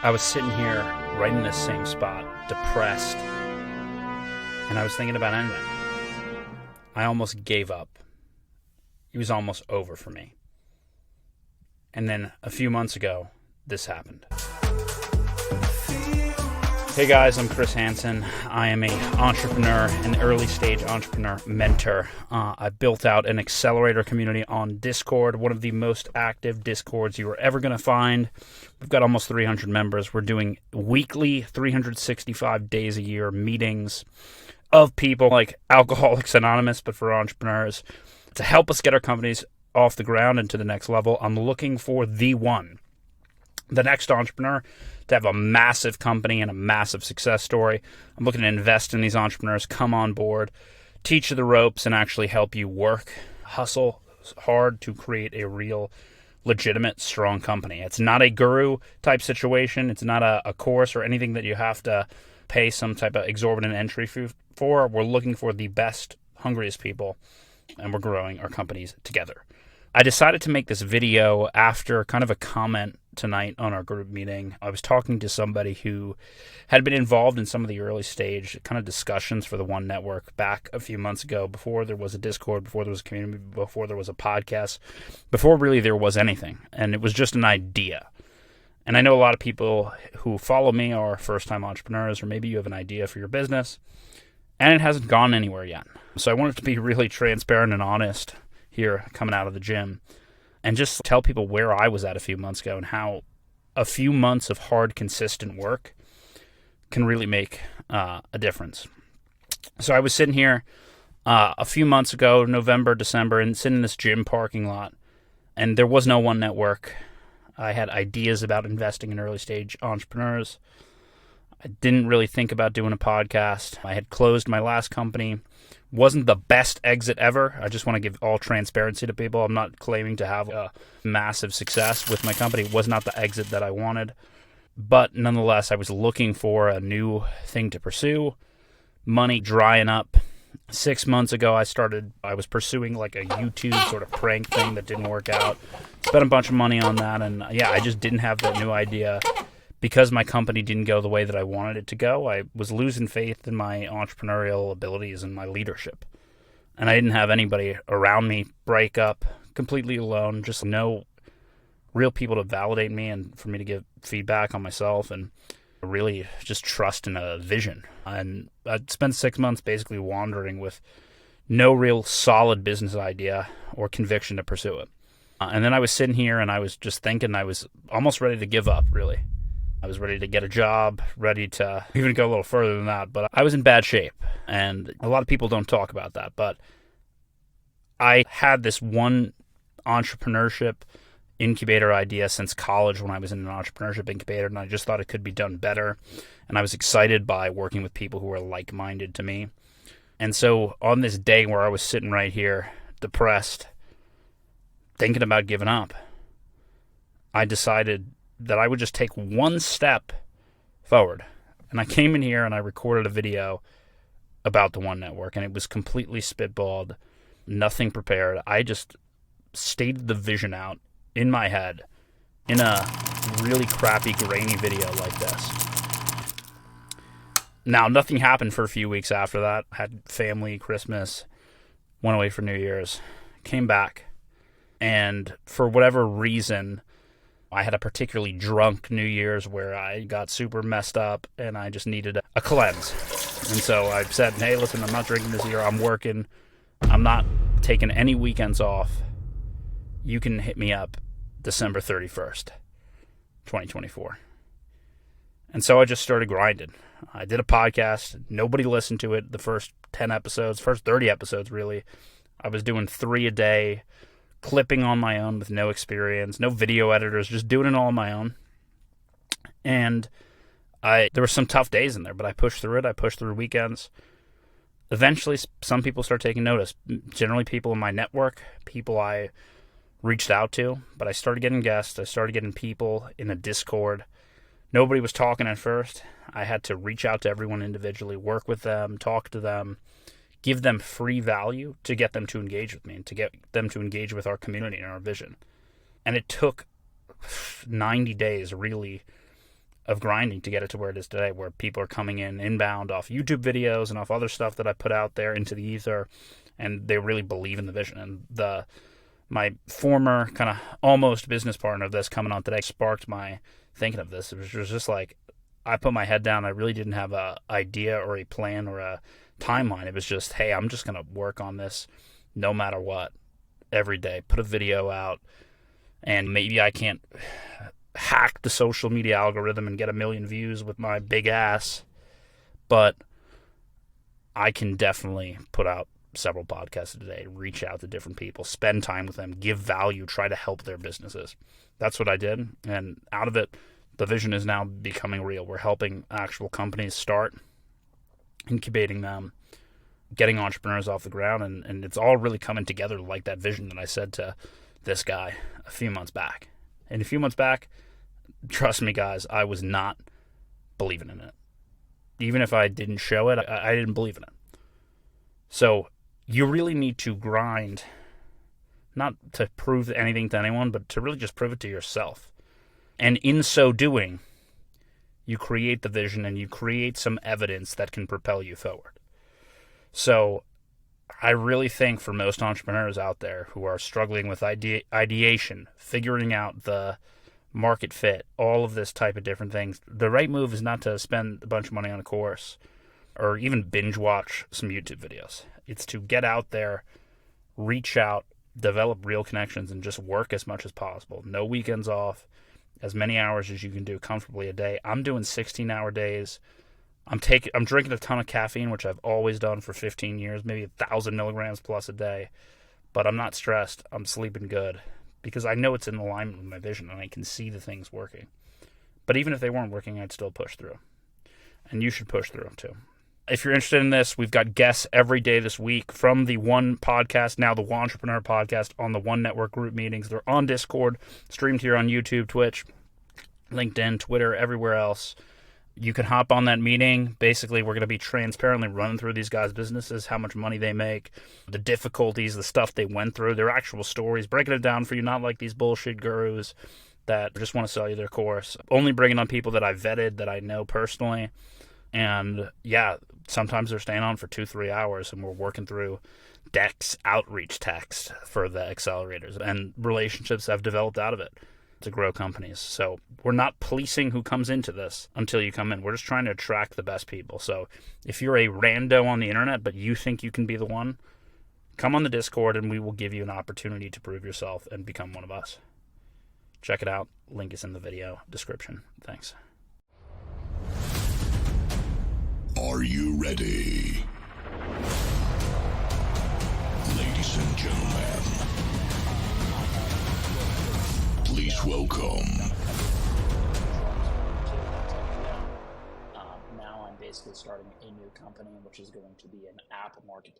I was sitting here right in this same spot, depressed, and I was thinking about ending. I almost gave up. It was almost over for me. And then a few months ago, this happened. Hey guys, I'm Chris Hansen. I am an entrepreneur, an early stage entrepreneur mentor. I built out an Accelerator community on Discord, one of the most active Discords you are ever going to find. We've got almost 300 members. We're doing weekly, 365 days a year meetings of people like Alcoholics Anonymous, but for entrepreneurs, to help us get our companies off the ground and to the next level. I'm looking for the next entrepreneur to have a massive company and a massive success story. I'm looking to invest in these entrepreneurs, come on board, teach you the ropes, and actually help you work, hustle hard to create a real, legitimate, strong company. It's not a guru type situation. It's not a course or anything that you have to pay some type of exorbitant entry fee for. We're looking for the best, hungriest people, and we're growing our companies together. I decided to make this video after kind of a comment tonight on our group meeting. I was talking to somebody who had been involved in some of the early stage kind of discussions for the One Network back a few months ago, before there was a Discord, before there was a community, before there was a podcast, before really there was anything. And it was just an idea. And I know a lot of people who follow me are first-time entrepreneurs, or maybe you have an idea for your business, and it hasn't gone anywhere yet. So I wanted to be really transparent and honest here coming out of the gym and just tell people where I was at a few months ago and how a few months of hard, consistent work can really make a difference. So I was sitting here a few months ago, November, December, and sitting in this gym parking lot, and there was no One Network. I had ideas about investing in early stage entrepreneurs. I didn't really think about doing a podcast. I had closed my last company. Wasn't the best exit ever. I just want to give all transparency to people. I'm not claiming to have a massive success with my company. It was not the exit that I wanted. But nonetheless, I was looking for a new thing to pursue. Money drying up. 6 months ago, I was pursuing like a YouTube sort of prank thing that didn't work out. Spent a bunch of money on that. And yeah, I just didn't have that new idea. Because my company didn't go the way that I wanted it to go, I was losing faith in my entrepreneurial abilities and my leadership. And I didn't have anybody around me, break up, completely alone, just no real people to validate me and for me to give feedback on myself and really just trust in a vision. And I'd spent 6 months basically wandering with no real solid business idea or conviction to pursue it. And then I was sitting here and I was just thinking I was almost ready to give up, really. I was ready to get a job, ready to even go a little further than that, but I was in bad shape, and a lot of people don't talk about that, but I had this one entrepreneurship incubator idea since college when I was in an entrepreneurship incubator, and I just thought it could be done better, and I was excited by working with people who were like-minded to me. And so on this day where I was sitting right here, depressed, thinking about giving up, I decided that I would just take one step forward. And I came in here and I recorded a video about the One Network, and it was completely spitballed, nothing prepared. I just stated the vision out in my head in a really crappy, grainy video like this. Now, nothing happened for a few weeks after that. I had family, Christmas, went away for New Year's, came back, and for whatever reason, I had a particularly drunk New Year's where I got super messed up and I just needed a cleanse. And so I said, hey, listen, I'm not drinking this year. I'm working. I'm not taking any weekends off. You can hit me up December 31st, 2024. And so I just started grinding. I did a podcast. Nobody listened to it. The first 10 episodes, first 30 episodes, really. I was doing 3 a day. Clipping on my own with no experience, no video editors, just doing it all on my own. And there were some tough days in there, but I pushed through it. I pushed through weekends. Eventually, some people start taking notice. Generally, people in my network, people I reached out to, but I started getting guests. I started getting people in a Discord. Nobody was talking at first. I had to reach out to everyone individually, work with them, talk to them, give them free value to get them to engage with me and to get them to engage with our community and our vision. And it took 90 days really of grinding to get it to where it is today, where people are coming in inbound off YouTube videos and off other stuff that I put out there into the ether, and they really believe in the vision. And my former kind of almost business partner of this coming on today sparked my thinking of this. It was just like, I put my head down. I really didn't have a idea or a plan or a timeline. It was just, hey, I'm just going to work on this no matter what every day, put a video out, and maybe I can't hack the social media algorithm and get 1 million views with my big ass, but I can definitely put out several podcasts a day, reach out to different people, spend time with them, give value, try to help their businesses. That's what I did, and out of it, the vision is now becoming real. We're helping actual companies start, incubating them, getting entrepreneurs off the ground, and it's all really coming together like that vision that I said to this guy a few months back. And a few months back, trust me, guys, I was not believing in it. Even if I didn't show it, I didn't believe in it. So you really need to grind, not to prove anything to anyone, but to really just prove it to yourself. And in so doing, you create the vision and you create some evidence that can propel you forward. So I really think for most entrepreneurs out there who are struggling with ideation, figuring out the market fit, all of this type of different things, the right move is not to spend a bunch of money on a course or even binge watch some YouTube videos. It's to get out there, reach out, develop real connections, and just work as much as possible. No weekends off, as many hours as you can do comfortably a day. I'm doing 16-hour days. I'm drinking a ton of caffeine, which I've always done for 15 years, maybe 1,000 milligrams plus a day. But I'm not stressed. I'm sleeping good because I know it's in alignment with my vision and I can see the things working. But even if they weren't working, I'd still push through. And you should push through too. If you're interested in this, we've got guests every day this week from the One Podcast, now the One Entrepreneur Podcast, on the One Network group meetings. They're on Discord, streamed here on YouTube, Twitch, LinkedIn, Twitter, everywhere else. You can hop on that meeting. Basically, we're going to be transparently running through these guys' businesses, how much money they make, the difficulties, the stuff they went through, their actual stories, breaking it down for you, not like these bullshit gurus that just want to sell you their course. Only bringing on people that I vetted, that I know personally. And yeah, sometimes they're staying on for 2-3 hours and we're working through decks, outreach text for the accelerators and relationships I've developed out of it to grow companies. So we're not policing who comes into this until you come in. We're just trying to attract the best people. So if you're a rando on the internet, but you think you can be the one, come on the Discord and we will give you an opportunity to prove yourself and become one of us. Check it out. Link is in the video description. Thanks. Are you ready? Ladies and gentlemen, please welcome. Now I'm basically starting a new company, which is going to be an app marketplace.